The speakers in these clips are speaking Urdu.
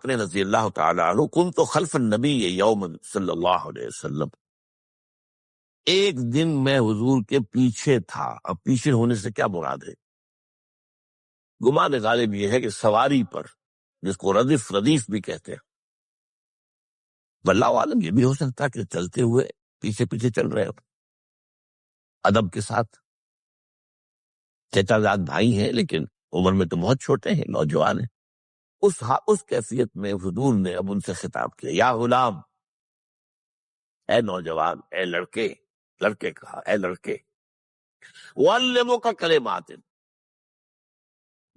فرماتے ہیں رضی اللہ تعالی عنہ، کنت خلف النبی یوم صلی اللہ علیہ وسلم، ایک دن میں حضور کے پیچھے تھا۔ اب پیچھے ہونے سے کیا مراد ہے؟ گمان غالب یہ ہے کہ سواری پر، جس کو ردیف بھی کہتے ہیں، واللہ عالم یہ بھی ہو سکتا ہے کہ چلتے ہوئے پیچھے پیچھے چل رہے ہو ادب کے ساتھ۔ چچا زاد بھائی ہیں لیکن عمر میں تو بہت چھوٹے ہیں، نوجوان ہیں۔ اس کیفیت میں حضور نے اب ان سے خطاب کیا، یا غلام، اے نوجوان، اے لڑکے کہا، اے لڑکے، وَعَلِّمُكَ کلمات،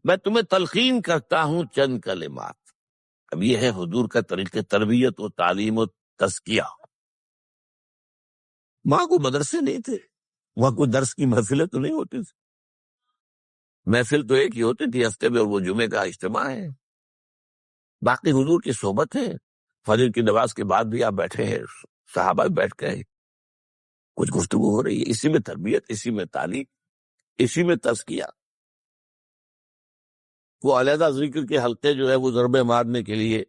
میں تمہیں تلقین کرتا ہوں چند کلمات۔ اب یہ ہے حضور کا طریقہ تربیت و تعلیم و تزکیہ۔ وہاں کوئی مدرسے نہیں تھے، وہاں کوئی درس کی محفلیں تو نہیں ہوتی تھی، محفل تو ایک ہی ہوتی تھی ہفتے میں، اور وہ جمعے کا اجتماع ہے۔ باقی حضور کی صحبت ہے، فجر کی نماز کے بعد بھی آپ بیٹھے ہیں، صحابہ بھی بیٹھ گئے، کچھ گفتگو ہو رہی ہے، اسی میں تربیت، اسی میں تعلیم، اسی میں تزکیہ۔ وہ علیحدہ ذکر کے حلقے جو ہے وہ ضربے مارنے کے لیے،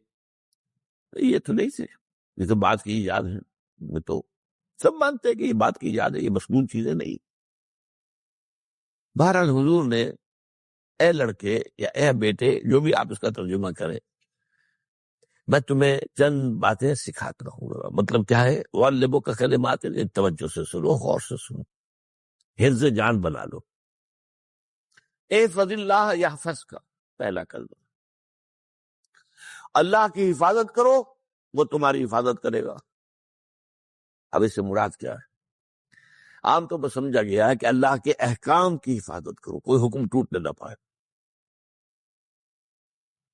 یہ تو نہیں تھے، یہ تو بات کی ایجاد ہے، یہ تو سب مانتے ہیں کہ یہ بات کی ایجاد ہے، یہ مصنون چیزیں نہیں۔ بہرحال حضور نے اے لڑکے یا اے بیٹے، جو بھی آپ اس کا ترجمہ کریں، میں تمہیں چند باتیں سکھاتا ہوں۔ مطلب کیا ہے؟ وَعَلِّمُكَ کلمات، توجہ سے سنو، غور سے سنو، حفظ جان بنا لو۔ احفظ اللہ یحفظک، پہلا کلمہ، اللہ کی حفاظت کرو، وہ تمہاری حفاظت کرے گا۔ اب اس سے مراد کیا ہے؟ عام طور پر سمجھا گیا ہے کہ اللہ کے احکام کی حفاظت کرو، کوئی حکم ٹوٹنے نہ پائے،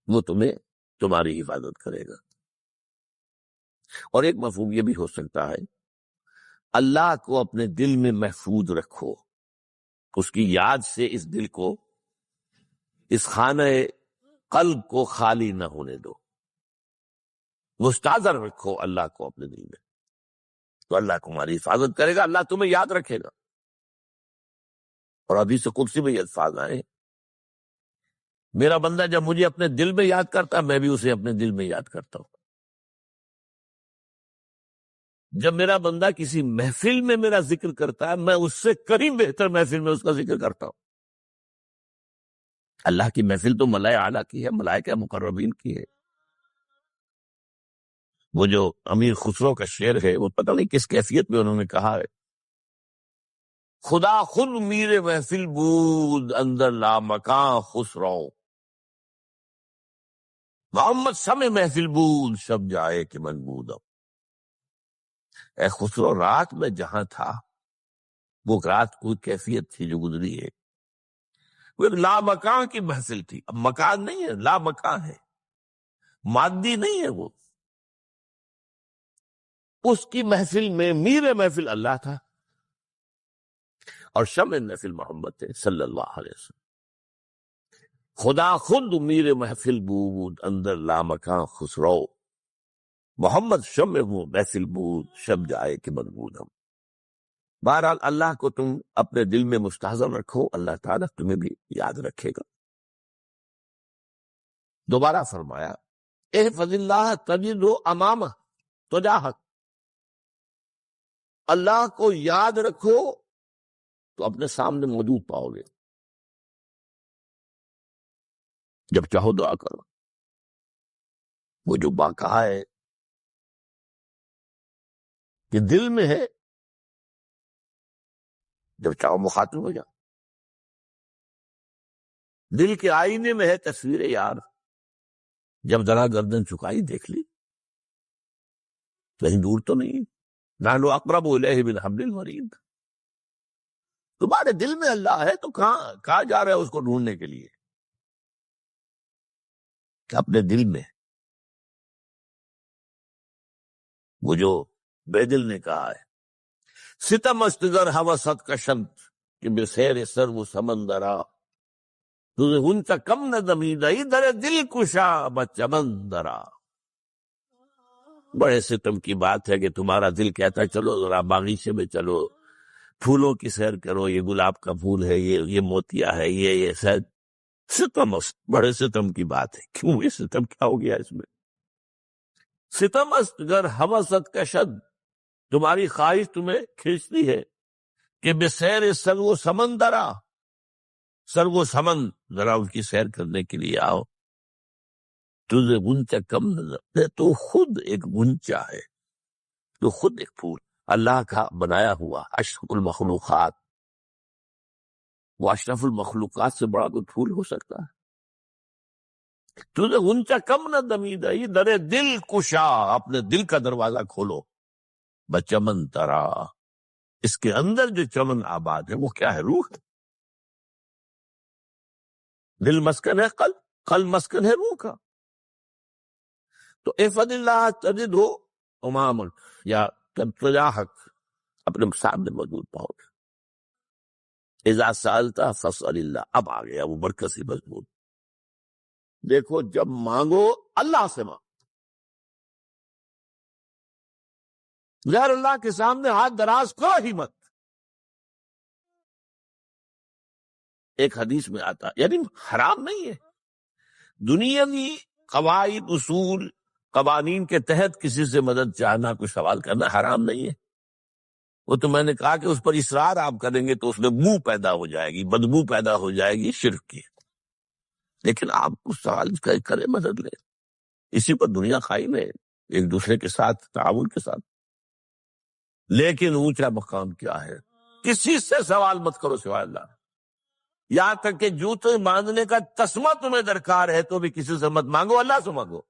وہ تمہاری حفاظت کرے گا۔ اور ایک مفہوم یہ بھی ہو سکتا ہے، اللہ کو اپنے دل میں محفوظ رکھو، اس کی یاد سے اس دل کو، اس خانہ قلب کو خالی نہ ہونے دو، مستحضر رکھو اللہ کو اپنے دل میں، تو اللہ تمہاری حفاظت کرے گا، اللہ تمہیں یاد رکھے گا۔ اور حدیث قدسی میں یہ الفاظ آئے، میرا بندہ جب مجھے اپنے دل میں یاد کرتا ہے، میں بھی اسے اپنے دل میں یاد کرتا ہوں۔ جب میرا بندہ کسی محفل میں میرا ذکر کرتا ہے، میں اس سے کہیں بہتر محفل میں اس کا ذکر کرتا ہوں۔ اللہ کی محفل تو ملائے اعلیٰ کی ہے، ملائکہ مقربین کی ہے۔ وہ جو امیر خسرو کا شعر ہے، وہ پتہ نہیں کس کیفیت میں انہوں نے کہا ہے، خدا خود میر محفل بود اندر لامکاں خسرو، محمد سم محفل بود شب جائے کہ من بودم۔ اے خسرو، رات میں جہاں تھا، وہ رات کوئی کیفیت تھی جو گزری ہے، وہ ایک لامکاں کی محفل تھی۔ اب مکان نہیں ہے، لامکاں ہے، مادی نہیں ہے وہ۔ اس کی محفل میں میر محفل اللہ تھا، اور شمع محفل محمد تھے صلی اللہ علیہ وسلم۔ خدا خود میر محفل بود اندر لامکاں خسرو، محمد شمع محفل بود شب جائے کہ من بودم۔ بہرحال اللہ کو تم اپنے دل میں مستحضر رکھو، اللہ تعالیٰ تمہیں بھی یاد رکھے گا۔ دوبارہ فرمایا، احفظ اللہ تجدہ امامہ تجاہک، اللہ کو یاد رکھو تو اپنے سامنے موجود پاؤ گے، جب چاہو دعا کرو۔ وہ جو با کہا ہے کہ دل میں ہے، جب چاہو مخاطب ہو جا۔ دل کے آئینے میں ہے تصویر یار، جب ذرا گردن چکائی دیکھ لی، کہیں دور تو نہیں، نحن اقرب الیہ من حبل الورید۔ تمہارے دل میں اللہ ہے تو کہاں جا رہے ہو اس کو ڈھونڈنے کے لیے؟ کہ اپنے دل میں۔ وہ جو بے دل نے کہا ہے، ستم استگر حوست کشند کہ بے سیر سر وہ سمندرا، تجھے ان کا کم نہ دمیدہ در دل کشا بچمندرا۔ بڑے ستم کی بات ہے کہ تمہارا دل کہتا ہے چلو ذرا باغیچے میں چلو، پھولوں کی سیر کرو، یہ گلاب کا پھول ہے، یہ موتیا ہے، یہ ستم، بڑے ستم کی بات ہے۔ کیوں یہ ستم، کیا ہو گیا اس میں؟ ستم است گر ہوست کشد، تمہاری خواہش تمہیں کھینچتی ہے کہ بے سیر سرو و سمندرا، سرو و سمن ذرا ان کی سیر کرنے کے لیے آؤ. تجھے غنچہ کم نظر ہے، تو خود ایک غنچہ ہے، تو خود ایک پھول اللہ کا بنایا ہوا، اشرف المخلوقات. وہ اشرف المخلوقات سے بڑا کوئی پھول ہو سکتا ہے؟ تجھے غنچہ کم نہ دمید ہے، در دل کشا، اپنے دل کا دروازہ کھولو. بچمن ترا، اس کے اندر جو چمن آباد ہے وہ کیا ہے؟ روح ہے. دل مسکن ہے قلب، قلب مسکن ہے روح کا. تو احفظ اللہ تجد ہو امامن، یا تجاہک، اپنے سامنے موجود پاؤ گے. اذا سالتا فاسأل اللہ، اب آ گیا وہ برکت سے مضمون. دیکھو جب مانگو اللہ سے مانگو، غیر اللہ کے سامنے ہاتھ دراز کرو ہی مت. ایک حدیث میں آتا، یعنی حرام نہیں ہے، دنیاوی قواعد اصول قوانین کے تحت کسی سے مدد چاہنا، کوئی سوال کرنا حرام نہیں ہے. وہ تو میں نے کہا کہ اس پر اصرار آپ کریں گے تو اس میں بو پیدا ہو جائے گی، بدبو پیدا ہو جائے گی شرک کی. لیکن آپ اس سوال کریں، مدد لیں، اسی پر دنیا قائم ہے، ایک دوسرے کے ساتھ تعاون کے ساتھ. لیکن اونچا مقام کیا ہے؟ کسی سے سوال مت کرو سوائے اللہ. یہاں تک کہ جوتے باندھنے کا تسمہ تمہیں درکار ہے تو بھی کسی سے مت مانگو، اللہ سے مانگو.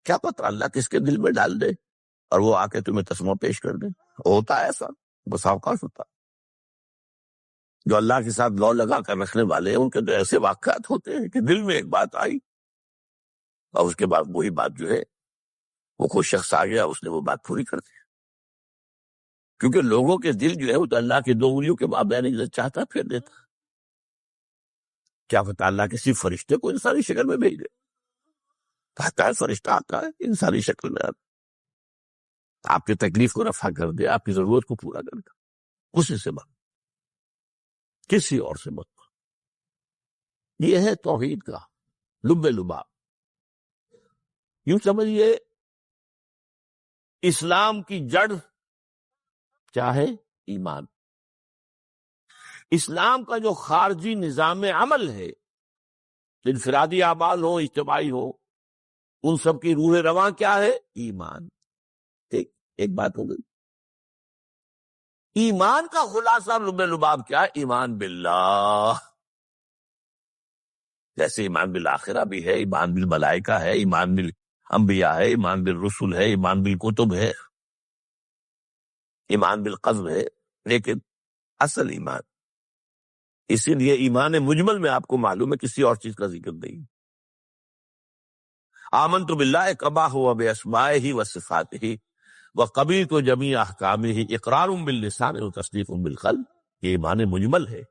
کیا پتہ اللہ کس کے دل میں ڈال دے اور وہ آ کے تمہیں تسمہ پیش کر دے. ہوتا ہے ایسا، بس اوقات ہوتا. جو اللہ کے ساتھ لو لگا کر رکھنے والے ہیں ان کے تو ایسے واقعات ہوتے ہیں کہ دل میں ایک بات آئی اور اس کے بعد وہی بات جو ہے، وہ کوئی شخص آ گیا، اس نے وہ بات پوری کر دی. کیونکہ لوگوں کے دل جو ہے وہ تو اللہ کی دو انگلیوں کے مابین چاہتا پھر دیتا. کیا پتہ اللہ کسی فرشتے کو انسانی شکل میں بھیج دے. کہتا ہے فرشتہ آتا ہے انسانی شکل میں، آپ کی تکلیف کو رفع کر دے، آپ کی ضرورت کو پورا کر دے. اسی سے مت، کسی اور سے مت. یہ ہے توحید کا لب لباب. یوں سمجھیے اسلام کی جڑ کیا ہے؟ ایمان. اسلام کا جو خارجی نظام عمل ہے، انفرادی اعمال ہو اجتماعی ہو، ان سب کی روح رواں کیا ہے؟ ایمان. ٹھیک، ایک بات ہو گئی. ایمان کا خلاصہ لب لباب کیا ہے؟ ایمان باللہ. جیسے ایمان بالآخرہ بھی ہے، ایمان بالملائکہ ہے، ایمان بالانبیاء ہے، ایمان بالرسل ہے، ایمان بالکتب ہے، ایمان بالقلب ہے. لیکن اصل ایمان، اسی لیے ایمان مجمل میں آپ کو معلوم ہے کسی اور چیز کا ذکر نہیں. آمنت باللہ کما ہوا باسمائہ وصفاتہ وقبلت جمیع احکامہ اقرار باللسان وتصدیق بالقلب. یہ ایمان مجمل ہے.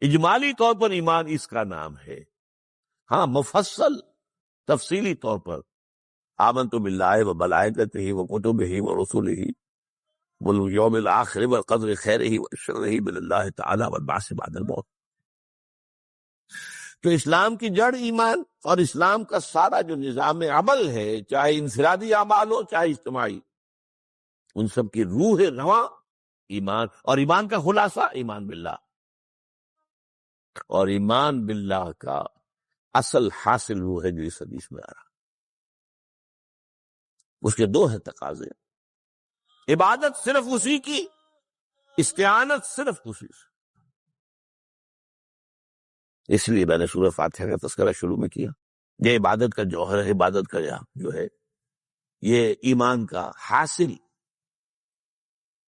اجمالی طور پر ایمان اس کا نام ہے. ہاں مفصل تفصیلی طور پر آمنت باللہ وملائکتہ وکتبہ ورسلہ والیوم الآخر والقدر خیرہ وشرہ من اللہ تعالی والبعث بعد الموت. تو اسلام کی جڑ ایمان، اور اسلام کا سارا جو نظام عمل ہے، چاہے انفرادی اعمال ہو چاہے اجتماعی، ان سب کی روح رواں ایمان. اور ایمان کا خلاصہ ایمان باللہ. اور ایمان باللہ کا اصل حاصل وہ ہے جو اس حدیث میں آ رہا. اس کے دو ہیں تقاضے: عبادت صرف اسی کی، استعانت صرف اسی سے. اس لیے میں نے سورہ فاتحہ کا تذکرہ شروع میں کیا. یہ عبادت کا جوہر ہے، عبادت کا جو ہے یہ ایمان کا حاصل.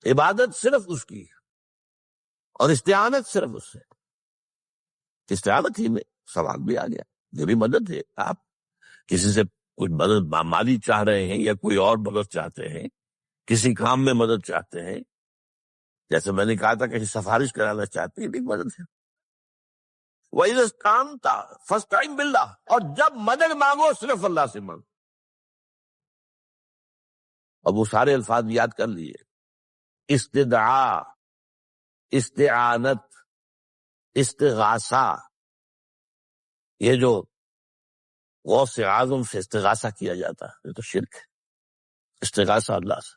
عبادت صرف اس کی اور استعانت صرف اس سے. استعانت ہی میں سوال بھی آ گیا، یہ بھی مدد ہے. آپ کسی سے کچھ مدد مالی چاہ رہے ہیں یا کوئی اور مدد چاہتے ہیں، کسی کام میں مدد چاہتے ہیں، جیسے میں نے کہا تھا کہ سفارش کرانا چاہتے ہیں، یہ بھی مدد ہے. وَإِذَا اسْتَعَنْتَ فَاسْتَعِنْ بِاللَّهِ. اور جب مدد مانگو صرف اللہ سے مانگو. اور وہ سارے الفاظ یاد کر لیے: استدعاء، استعانت، استغاثہ. یہ جو غوث اعظم سے استغاثہ کیا جاتا ہے، یہ تو شرک ہے۔ استغاثہ اللہ سے،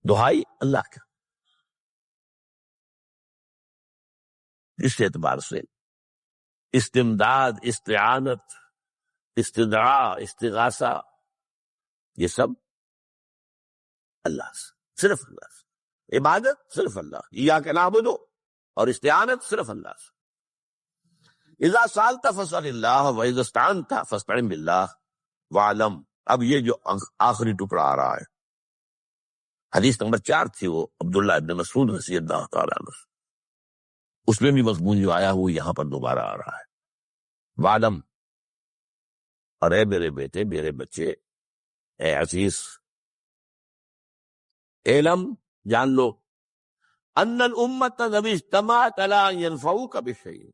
دعائی اللہ کا۔ اس اعتبار سے استمداد، استعانت، استدعاء، استغاثہ، یہ سب اللہ سے، صرف اللہ سے۔ عبادت صرف اللہ، ایاک نعبد، اور استعانت صرف اللہ سے۔ اذا سالت فاسأل اللہ واذا استعنت فاستعن باللہ واعلم۔ اب یہ جو آخری ٹکڑا آ رہا ہے، حدیث نمبر 4 تھی، وہ عبداللہ ابن مسعود رضی اللہ تعالیٰ عنہ، اس میں بھی مضمون جو آیا وہ یہاں پر دوبارہ آ رہا ہے۔ وعلم، اور اے میرے بیٹے، میرے بچے، اے عزیز، علم، جان لو، ان الامت لو اجتمعت علی ان ینفعوک بشیء،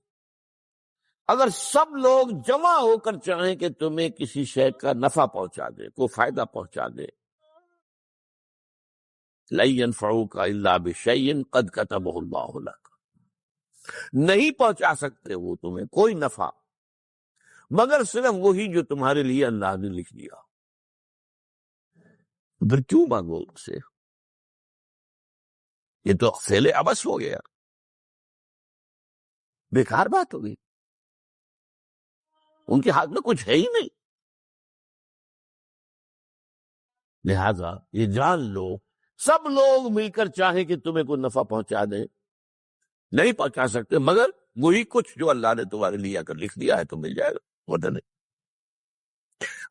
اگر سب لوگ جمع ہو کر چاہیں کہ تمہیں کسی شے کا نفع پہنچا دے، کوئی فائدہ پہنچا دے، لن ينفعوک الا بشیء قد کتبہ اللہ لک، نہیں پہنچا سکتے وہ تمہیں کوئی نفع مگر صرف وہی جو تمہارے لیے اللہ نے لکھ دیا۔ پھر کیوں مانگو ان سے؟ یہ تو فعل عبث ہو گیا، بیکار بات ہو گئی، ان کے ہاتھ میں کچھ ہے ہی نہیں۔ لہذا یہ جان لو، سب لوگ مل کر چاہیں کہ تمہیں کوئی نفع پہنچا دیں، نہیں پہنچا سکتے مگر وہی کچھ جو اللہ نے تمہارے لیے آ کر لکھ دیا ہے تو مل جائے گا، ورنہ نہیں۔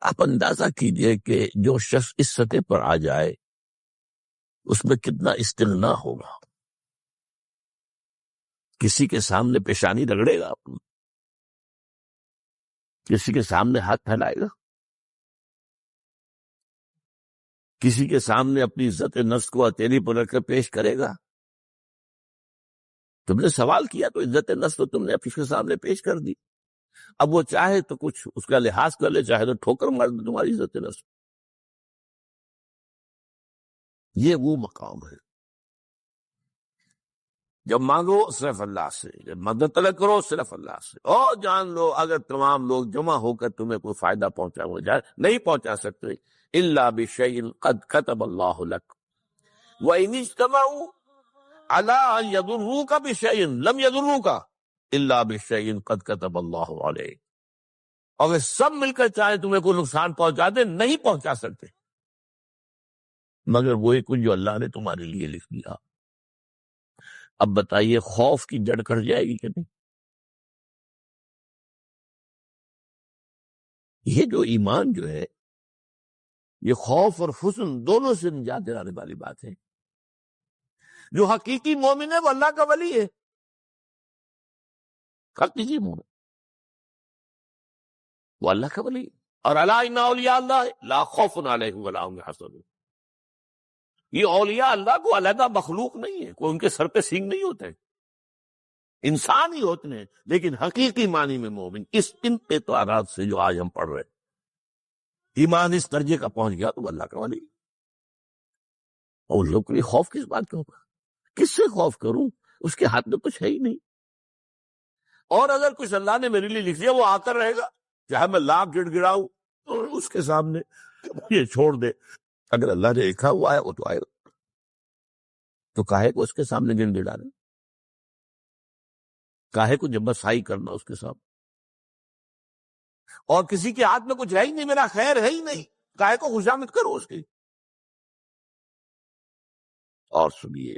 آپ اندازہ کیجئے کہ جو شخص اس سطح پر آ جائے اس میں کتنا استغنا ہوگا، کسی کے سامنے پیشانی رگڑے گا، کسی کے سامنے ہاتھ پھیلائے گا، کسی کے سامنے اپنی عزت نفس کو ہتھیلی پر رکھ کر پیش کرے گا۔ تم نے سوال کیا تو عزت نفس تو تم نے اس کے سامنے پیش کر دی، اب وہ چاہے تو کچھ اس کا لحاظ کر لے، چاہے تو ٹھوکر مار دے تمہاری عزت نفس۔ یہ وہ مقام ہے جب مانگو صرف اللہ سے، جب مدد طلب کرو صرف اللہ سے، اور جان لو اگر تمام لوگ جمع ہو کر تمہیں کوئی فائدہ پہنچا ہو جائے، نہیں پہنچا سکتے، الا بشیء قد کتب اللہ لک وان اجتمعوا علی ان یضروک بشیء لم یضروک الا بشیء قد کتب اللہ علیک، اگر سب مل کر چاہے تمہیں کوئی نقصان پہنچا دے، نہیں پہنچا سکتے مگر وہی کچھ جو اللہ نے تمہارے لیے لکھ دیا۔ اب بتائیے خوف کی جڑ کٹ جائے گی کہ نہیں؟ یہ جو ایمان جو ہے یہ خوف اور حزن دونوں سے نجات دلانے والی بات ہے۔ جو حقیقی مومن ہے وہ اللہ کا ولی ہے، حقیقی مومن وہ اللہ کا ولی ہے۔ اور الا ان اولیاء اللہ لا خوف علیہم ولا هم يحزنون، یہ اولیاء اللہ کو علیحدہ مخلوق نہیں ہے، کوئی ان کے سر پہ سینگ نہیں ہوتے، انسان ہی ہوتے ہیں، لیکن حقیقی معنی میں مومن۔ اس ان اعتبارات سے جو آج ہم پڑھ رہے ہیں، ایمان اس درجے کا پہنچ گیا تو اللہ کا ولی۔ اور لوگ کے لیے خوف کس بات کا ہوگا؟ کس سے خوف کروں؟ اس کے ہاتھ میں کچھ ہے ہی نہیں، اور اگر کچھ اللہ نے میرے لیے لکھ دیا وہ آ کر رہے گا، چاہے میں لاکھ گڑ گڑاؤں تو اس کے سامنے یہ چھوڑ دے، اگر اللہ نے لکھا ہوا ہے وہ تو آئے گا، تو کاہے کو اس کے سامنے گڑ گڑانا، کاہے کو جبرسائی کرنا اس کے سامنے؟ اور کسی کے ہاتھ میں کچھ ہے ہی نہیں، میرا خیر ہے ہی نہیں، کاہے کو خوشامد کرو اس کی۔ اور سنیے،